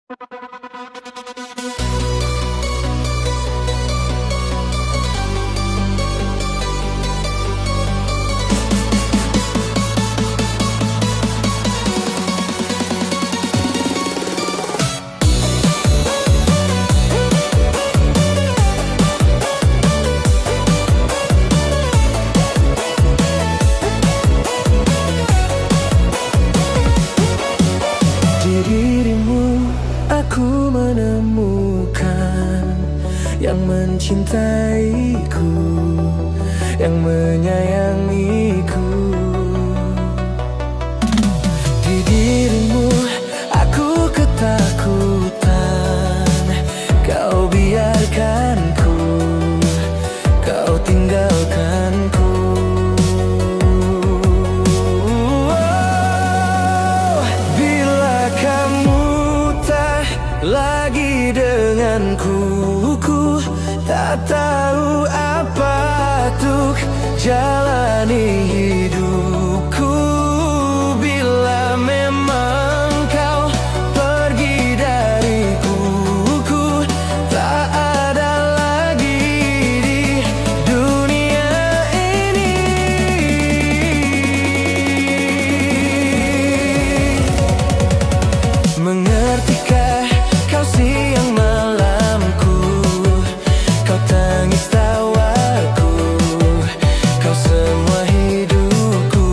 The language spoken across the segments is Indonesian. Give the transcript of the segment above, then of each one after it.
Di dirimu aku menemukan yang mencintaiku, yang menyayangiku. Di dirimu aku ketakutan, kau biarkanku, kau tinggalkanku. Bila kamu tak lagi denganku, ku tak tahu apa untuk jalani hidupku. Bila memang kau pergi dariku, ku tak ada lagi di dunia ini. Mengertikah kau siang malamku, kau tangis tawaku, kau semua hidupku.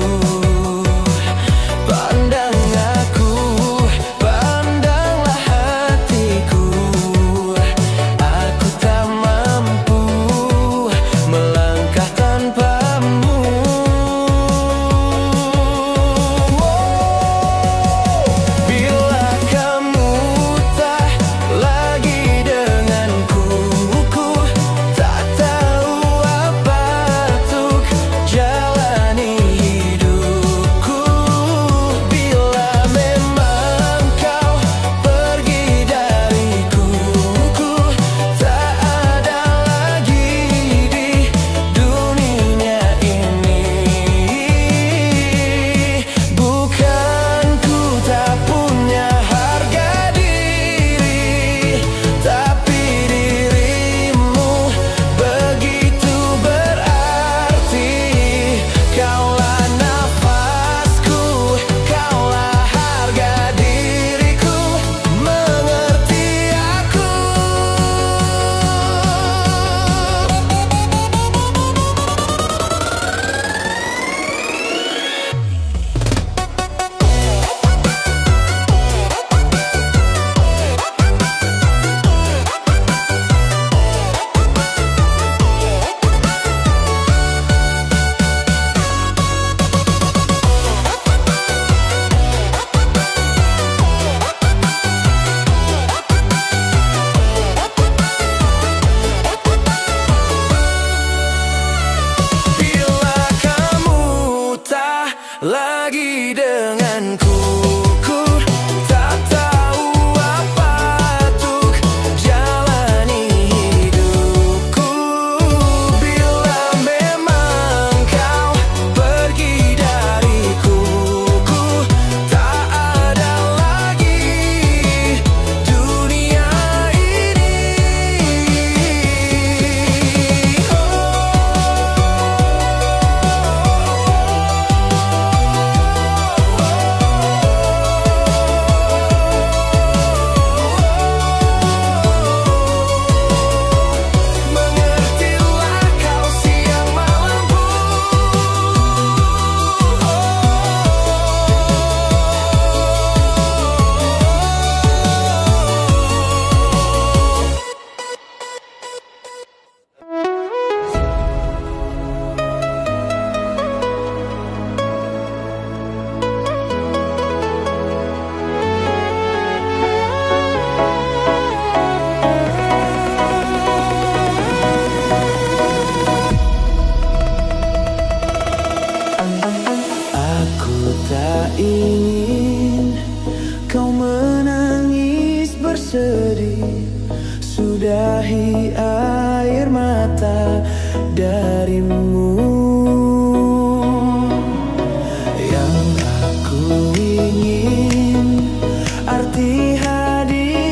Pandang aku, pandanglah hatiku, aku tak mampu melangkah tanpamu. Bila kamu tak lagi denganku, ku tak tahu apa untuk jalani hidupku. Bila memang kau pergi dariku, ku tak ada lagi di dunia ini. Bukan ku tak punya harga diri, tapi dirimu begitu berarti. Kaulah nafasku, kaulah harga diriku, mengerti aku. Bila kamu tak lagi denganku, ku tak tahu apa untuk jalani hidupku. Bila memang kau pergi dariku, ku tak ada lagi dunia ini. Mengertilah kau siang malamku. Aku tak ingin kau menangis bersedih, sudahi air mata darimu. Yang aku ingin arti hadir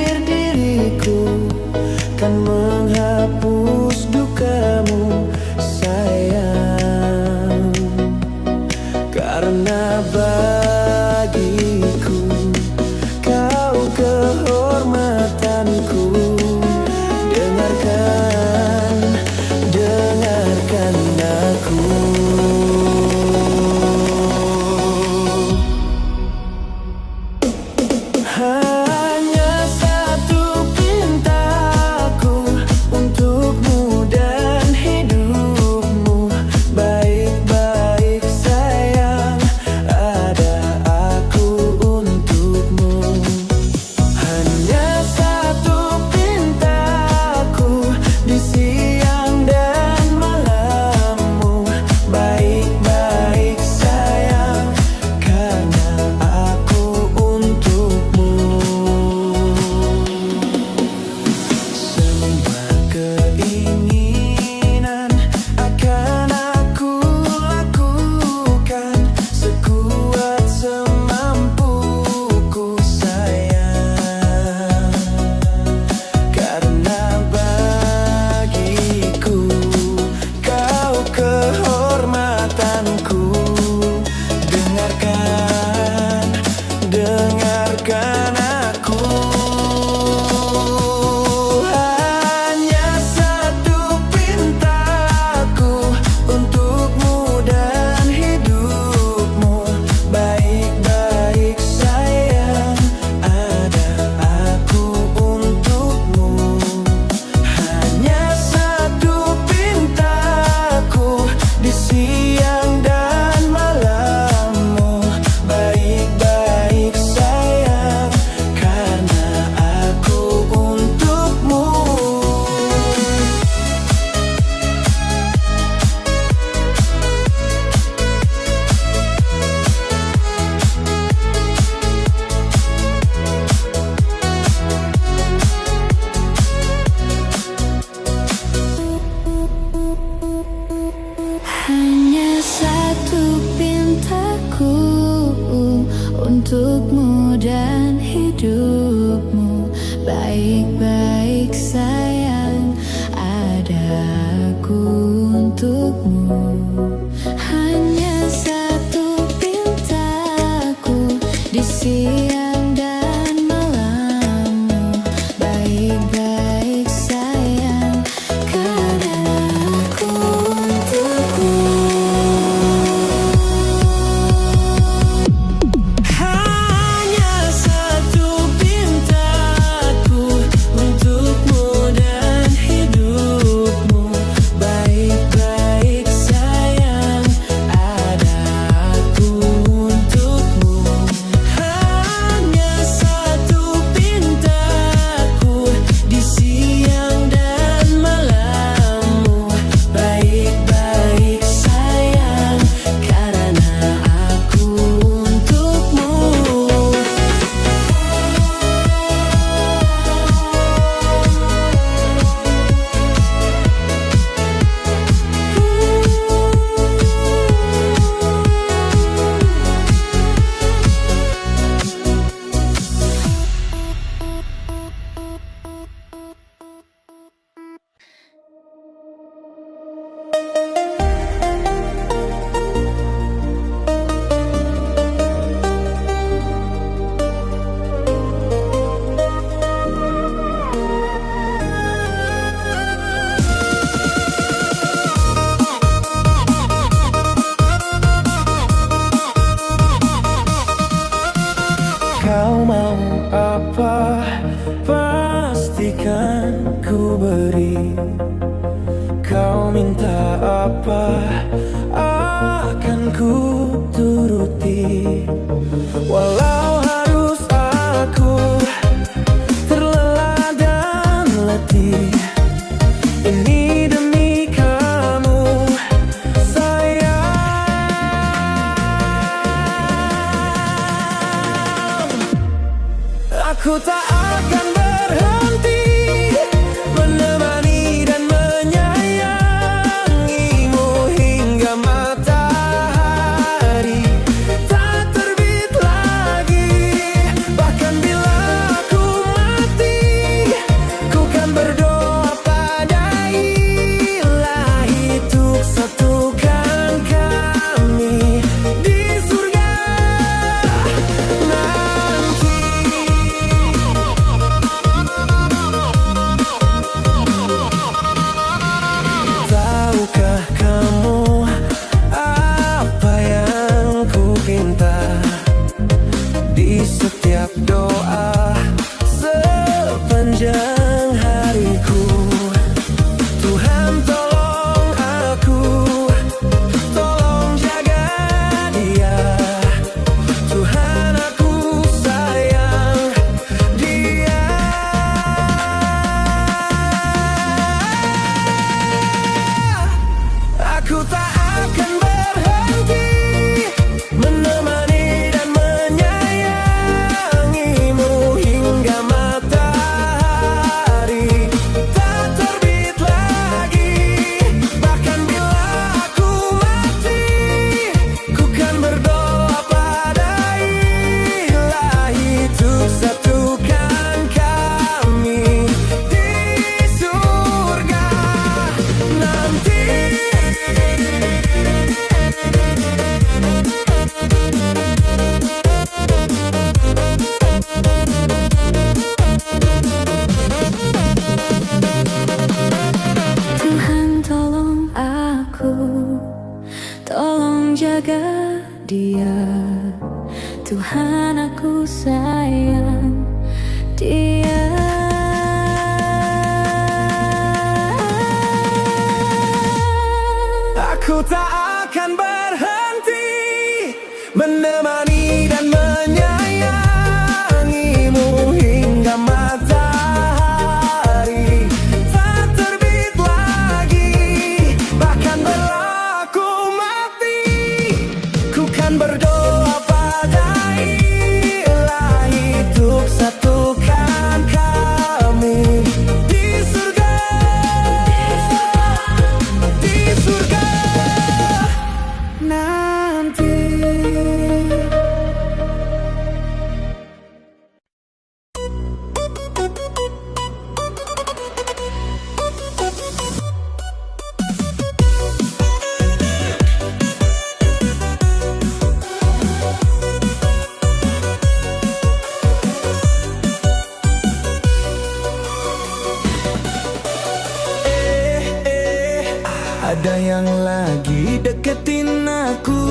Baik-baik sayang, ada aku untukmu. Hanya satu pintaku di siang dan malammu. Baik-baik sayang, karena aku untukmu. Hanya satu pintaku untukmu dan hidupmu. Baik-baik sayang, ada aku untukmu. Hanya satu pintaku di siang dan malammu. Baik-baik sayang, karena aku untukmu. Kau mau apa, pastikan ku beri. Kau minta apa, akan ku turuti. Walau harus aku terlelah dan letih, ini demi kamu sayang. Aku tak akan berhenti menemani dan menyayangimu hingga matahari tak terbit lagi. Bahkan bila aku mati, ku kan berdoa pada Ilahi untuk satukan kami di surga nanti. Tahukah kamu apa yang ku pinta di setiap doa sepanjang hariku? Tuhan tolong aku, tolong jaga dia. Tuhan aku sayang dia. Aku tak akan berhenti menemani dan menyayangimu hingga matahari tak terbit lagi. Bahkan bila aku mati, ku kan berdoa pada Ilahi untuk satukan kami di surga nanti. Tuhan tolong aku, tolong jaga dia. Tuhan aku sayang dia. Aku tak akan berhenti menemani dan menyayangimu hingga matahari tak terbit lagi. Bahkan bila aku mati, ku kan berdoa pada Ilahi untuk satukan kami di surga, di surga nanti. Ada yang lagi deketin aku.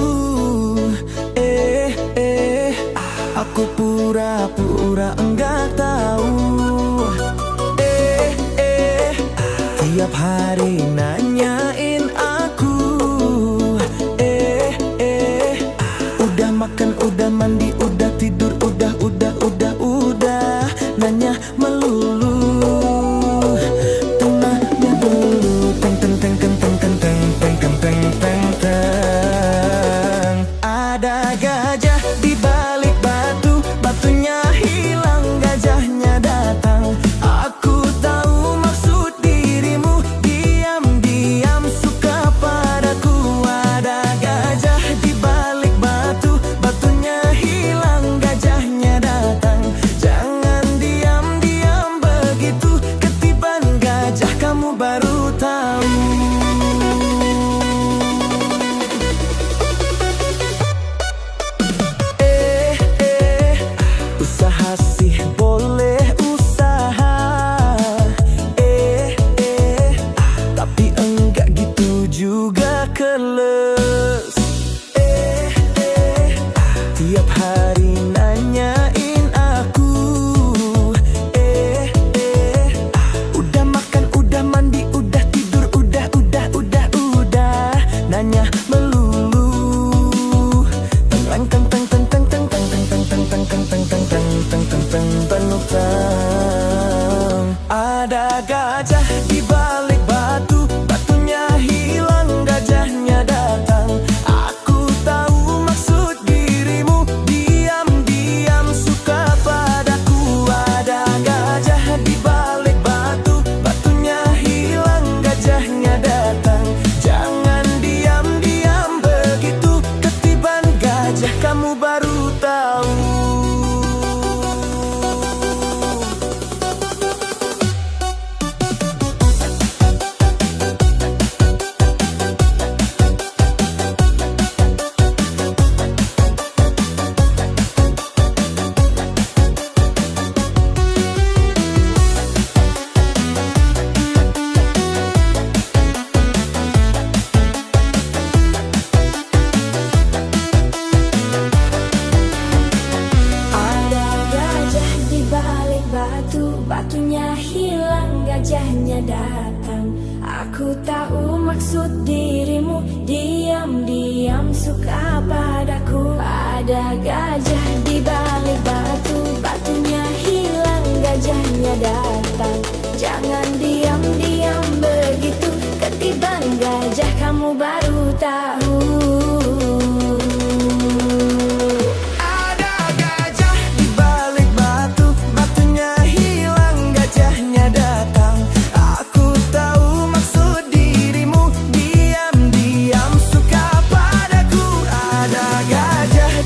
Aku pura-pura enggak tahu. Tiap hari nanyain aku. Udah makan, udah mandi, udah tidur, udah nanya melulu. Tengahnya dulu teng teng teng teng teng teng teng teng teng teng teng teng. Ada gajah di balik batu, batunya hilang, gajahnya datang. Aku tahu maksud dirimu, diam-diam suka padaku. Ada gajah di balik batu, batunya hilang, gajahnya datang. Jangan diam-diam begitu, ketiban gajah kamu baru tahu. Usaha sih boleh usaha, tapi enggak gitu juga keles. Tiap hari nanyain aku. Udah makan, udah mandi, udah tidur, udah nanya melulu. Teng teng teng teng teng teng teng teng teng teng teng teng teng teng teng teng teng penuh teng. Ada gajah di balik batu, batunya hilang, gajahnya datang. Aku tahu maksud dirimu, diam-diam suka padaku. Ada gajah di balik batu, batunya hilang, gajahnya datang. Jangan diam-diam begitu, ketiban gajah kamu baru tahu. Batunya hilang, gajahnya datang. Aku tahu maksud dirimu, diam-diam suka padaku. Ada gajah di balik batu, batunya hilang, gajahnya datang. Jangan diam-diam begitu, ketiban gajah kamu baru tahu.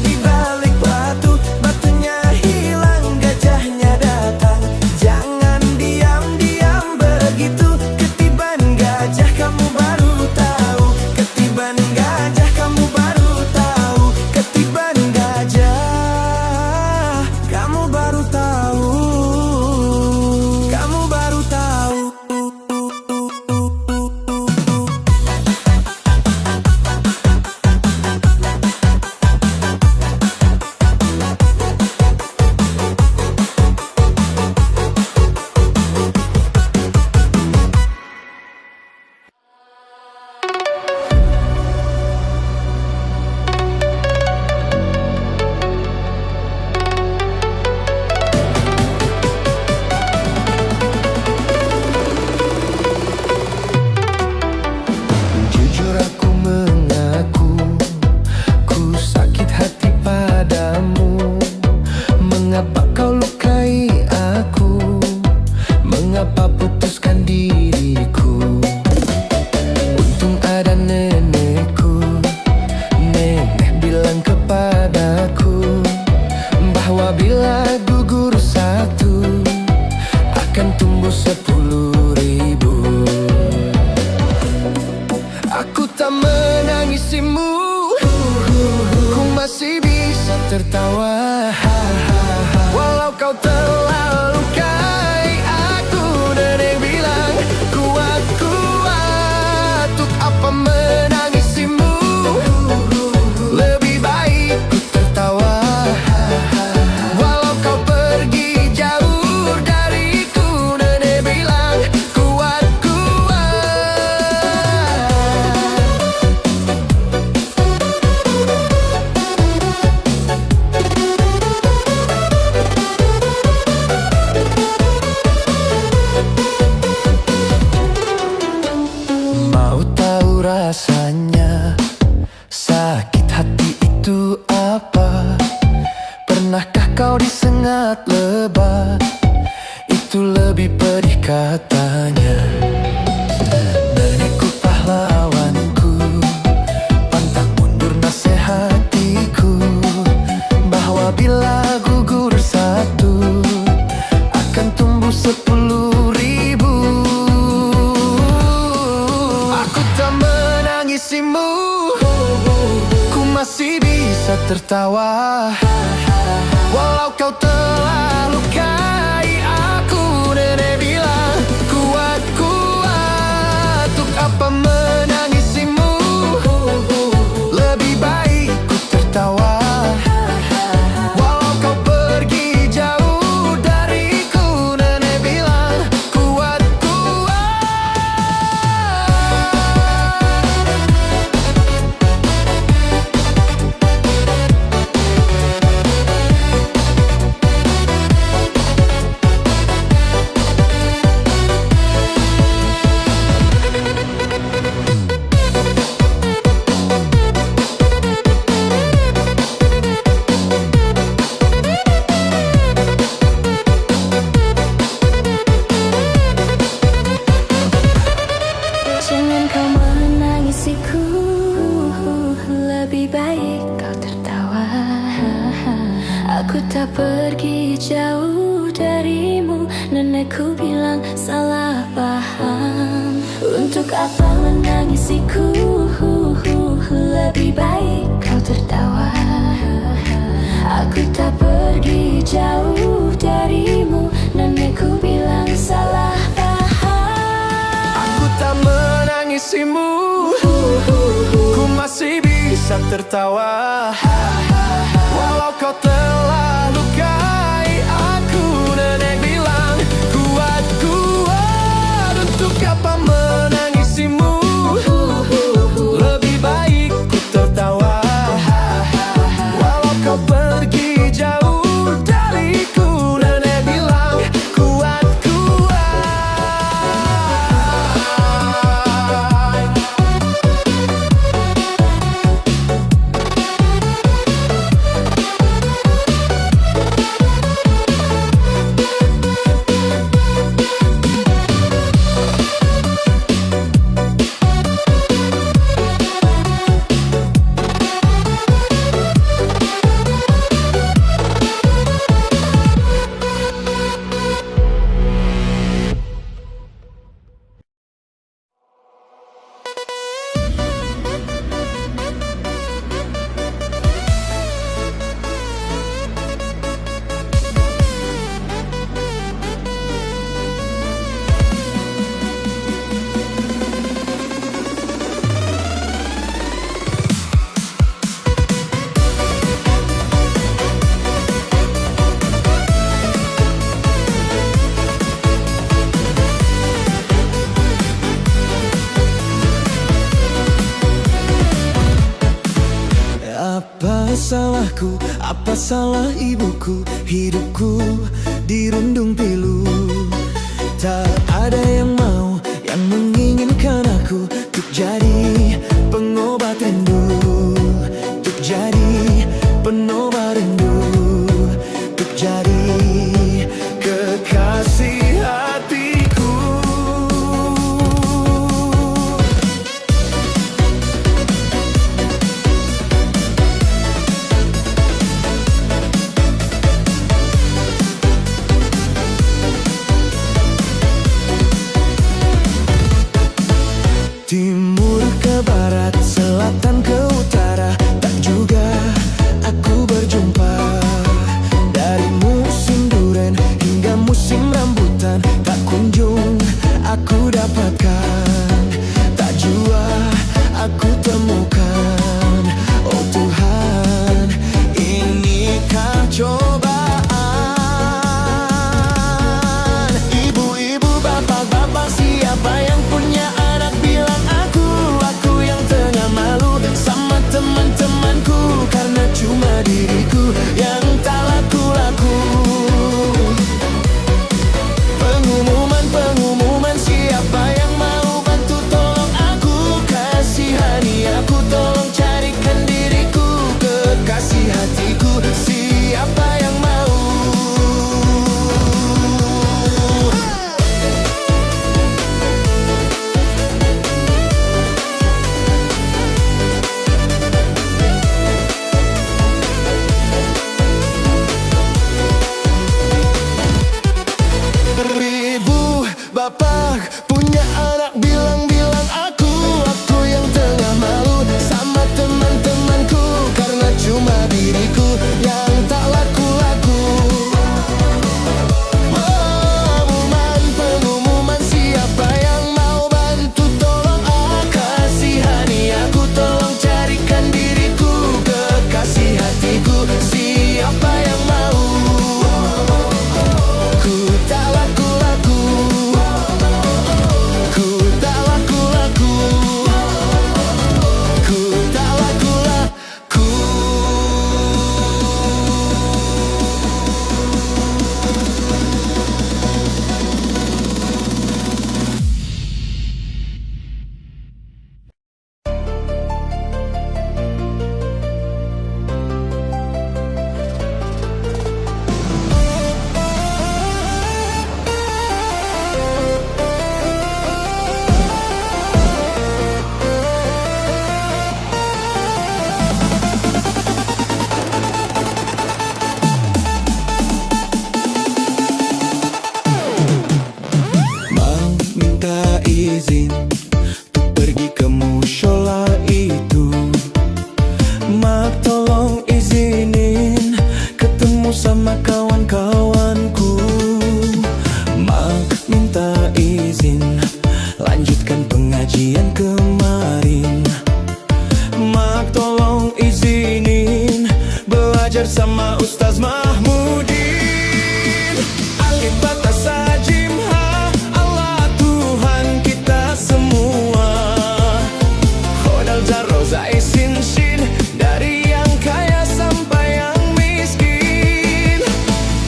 Di balik batu, batunya hilang. lebih pedih katanya. Nenekku pahlawanku, pantang mundur nasihatiku, bahwa bila gugur satu akan tumbuh 10.000. Aku tak menangisimu, ku masih bisa tertawa, walau kau telah lukai aku. Nenek bilang kuat, kuat. Untuk apa menangisimu, lebih baik ku tertawa, walau kau pergi jauh dariku. Nenek bilang kuat, kuat. Jangan kau menangisiku, lebih baik kau tertawa. Aku tak pergi jauh darimu, nenekku bilang salah paham. Untuk apa menangisiku, lebih baik kau tertawa. Aku tak pergi jauh darimu, nenekku bilang salah paham. Aku tak menangisimu, ku masih bisa tertawa, walau kau telah lukai aku. Nenek bilang kuat, kuat. Untuk apa menangisimu, lebih baik ku tertawa, walau kau pergi jauh dariku. Nenek bilang kuat, kuat. Apa salahku, apa salah ibuku, hidupku dirundung pilu. Tak ada yang mau, yang menginginkan aku untuk jadi pengobat rindu, untuk jadi penobat rindu, untuk jadi kekasih hatiku. Timur ke barat, selatan ke utara, tak juga aku berjumpa. Dari musim duren hingga musim rambutan, tak kunjung aku dapatkan, tak jua aku temukan. Oh Tuhan, inikah cobaan? Ibu-ibu, bapak-bapak, siapa yang punya anak bilang aku yang tengah malu sama teman-temanku, karena cuma diriku yang tak laku-laku. Pengumuman bapak, punya anak bilang-bilang aku yang tengah malu sama teman-temanku, karena cuma diriku yang tak laku-laku. Pengumuman siapa yang mau bantu, tolong kasihani aku, tolong carikan diriku kekasih hatiku. Siapa yang mau? Ku tak laku-laku, ku tak laku-laku, ku tak laku-laku. Minta izin untuk pergi ke musyola itu. Mak tolong izinin ketemu sama kawan-kawanku. Mak minta izin lanjutkan pengajian kemarin. Mak tolong izinin belajar sama Ustaz Mahmudin. Alif batas sajim ha, Allah Tuhan kita semua. Khodal jar roza isin shin, dari yang kaya sampai yang miskin.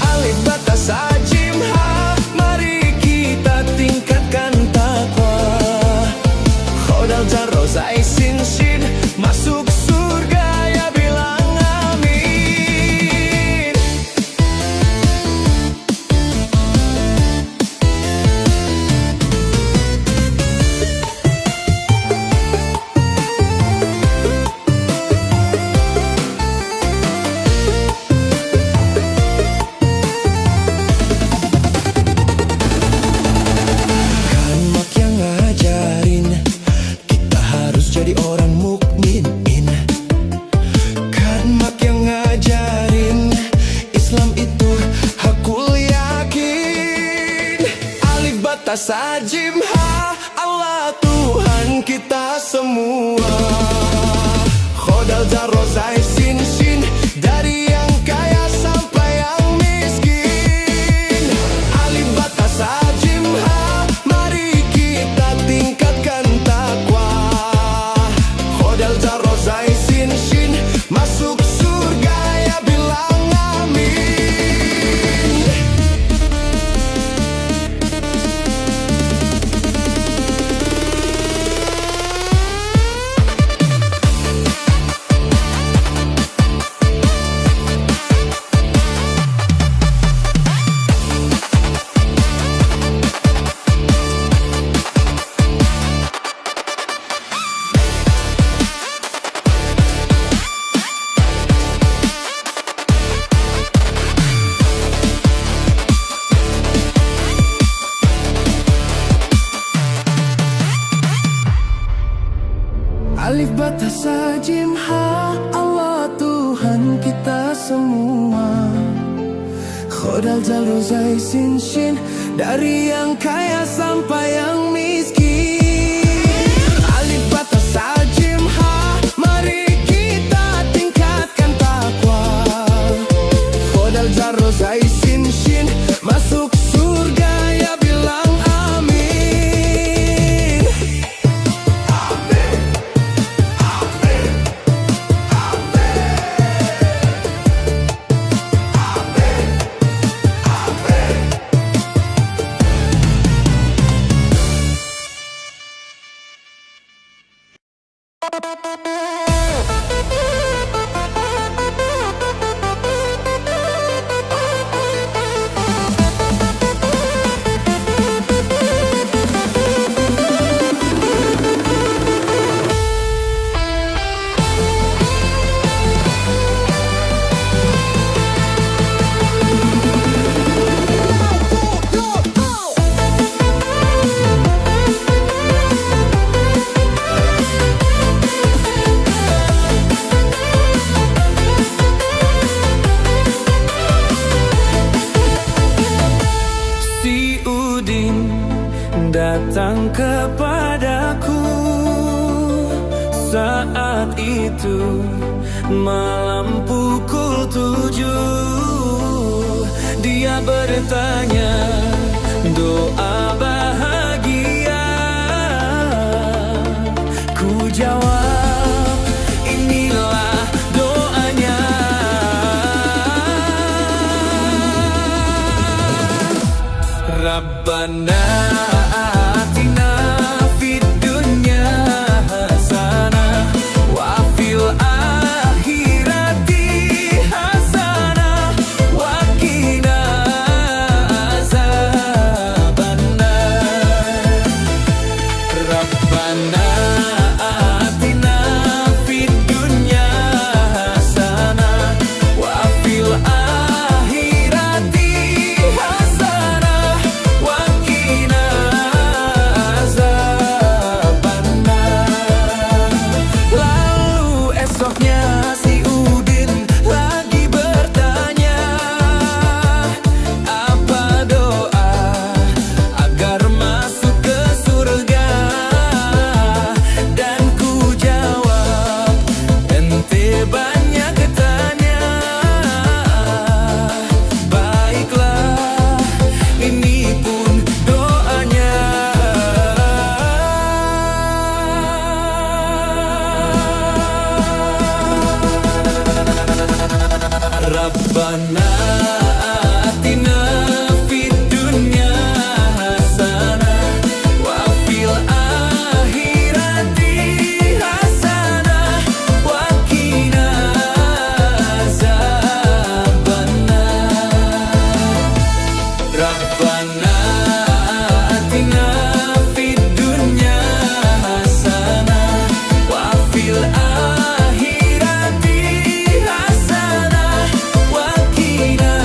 Alif batas sajim ha, mari kita tingkatkan takwa. Khodal jar roza isin shin, masuk surga ya bilang amin. Kan mak yang ngajarin kita harus jadi orang mukminin. Kan mak yang ngajarin Islam itu hakul yakin. Alif batas sajim ha, Allah Tuhan kita semua. Khodal jar roza isin shin, dari yang kaya sampai yang miskin. Alif batas sajim ha, mari kita tingkatkan takwa. Khodal jar roza isin shin, masuk surga ya bilang amin. Alif batas sajim ha, Allah Tuhan kita semua. Khodal jar roza isin shin, dari yang kaya sampai yang miskin. Alif batas sajim ha, mari kita tingkatkan takwa. Khodal jar roza isin shin, masuk surga ya bilang amin. Udin datang kepadaku. Saat itu malam pukul 7. Dia bertanya doa bahagia. Ku jawab inilah doanya. Rabbana atina fid dunya hasanah wa fil akhirati hasanah wa qina azabannar. Rabbana atina fid dunya hasanah wa fil akhirati hasanah wa qina azabannar. Lalu esoknya si Udin lagi bertanya, apa doa agar masuk ke surga? Dan ku jawab, ente banyak tanya. Baiklah, ini pun doanya. Rabbana atina fid dunya hasanah wa fil akhirati hasanah wa qina azabannar. Rabbana atina fid dunya hasanah wa fil akhirati hasanah wa qina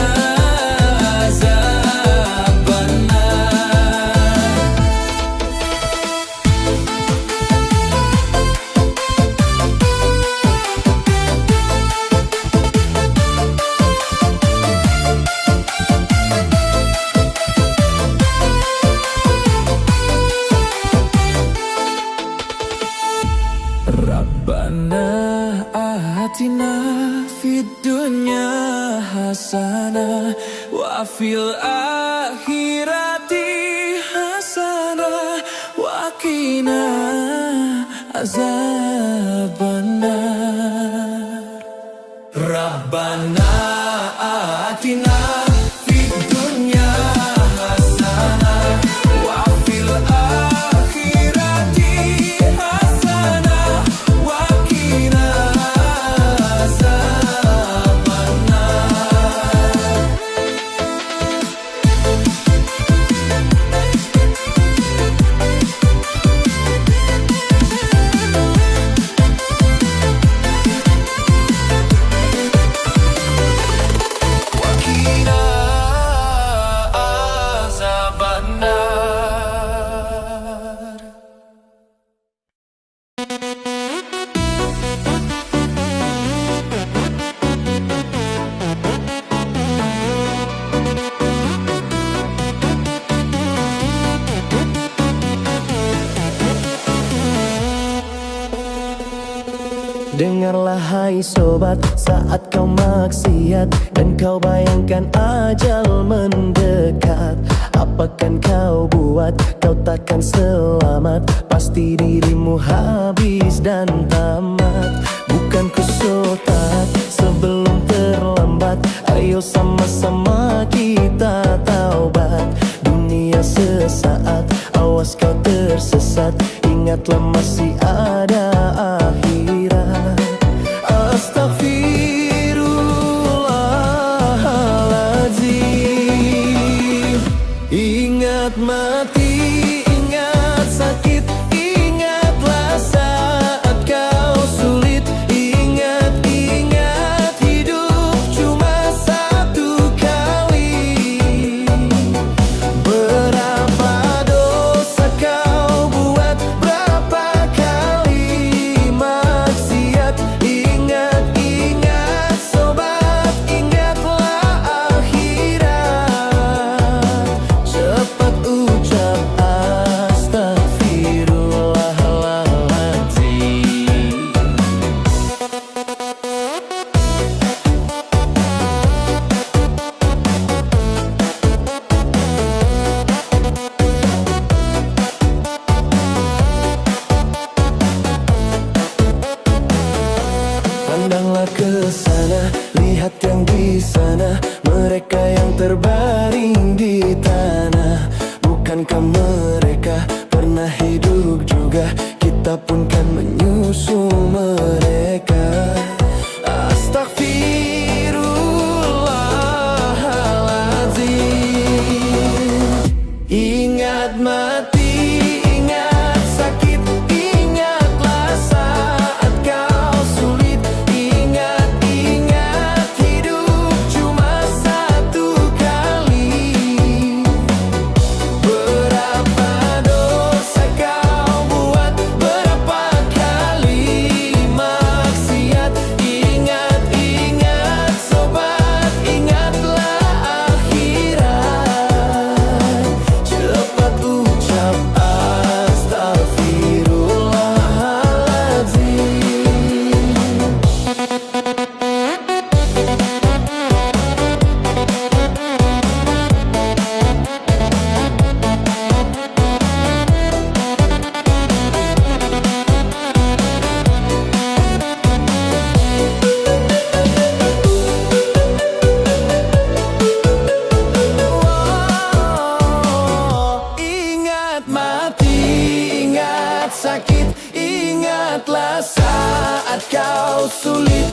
Rabbana atina fid dunya hasanah wa fil akhirati hasanah wa qina azabannar. Rabbana atina fid dunya hasanah wa fil akhirati hasanah wa qina azabannar. Wa qina azabannar. Dengarlah hai sobat, saat kau maksiat dan kau bayangkan ajal mendekat, apakan kau buat? Kau takkan selamat, pasti dirimu habis dan tamat. Bukan ku so taat sebelum terlambat, ayo sama-sama kita taubat. Dunia sesaat, awas kau tersesat, ingatlah masih ada akhirat. Astaghfirullahaladzim. Ingat mati, ingat sakit, ingatlah saat kau sulit. Ingat hidup cuma satu kali. Berapa dosa kau buat, berapa kali maksiat. Ingat sobat, ingatlah akhirat. Cepat Bukankah mereka pernah hidup juga? Kita pun kan menyusul mereka. Astagfirullahaladzim. Ingat mati, ingat sakit, ingatlah saat kau sulit. Ingat, ingat hidup cuma satu kali. Berapa dosa kau buat, berapa kali maksiat. Ingat, ingat sobat, ingatlah akhirat. Cepat ucap astagfirullahaladzim. Ingat mati, ingat sakit, ingatlah saat kau sulit.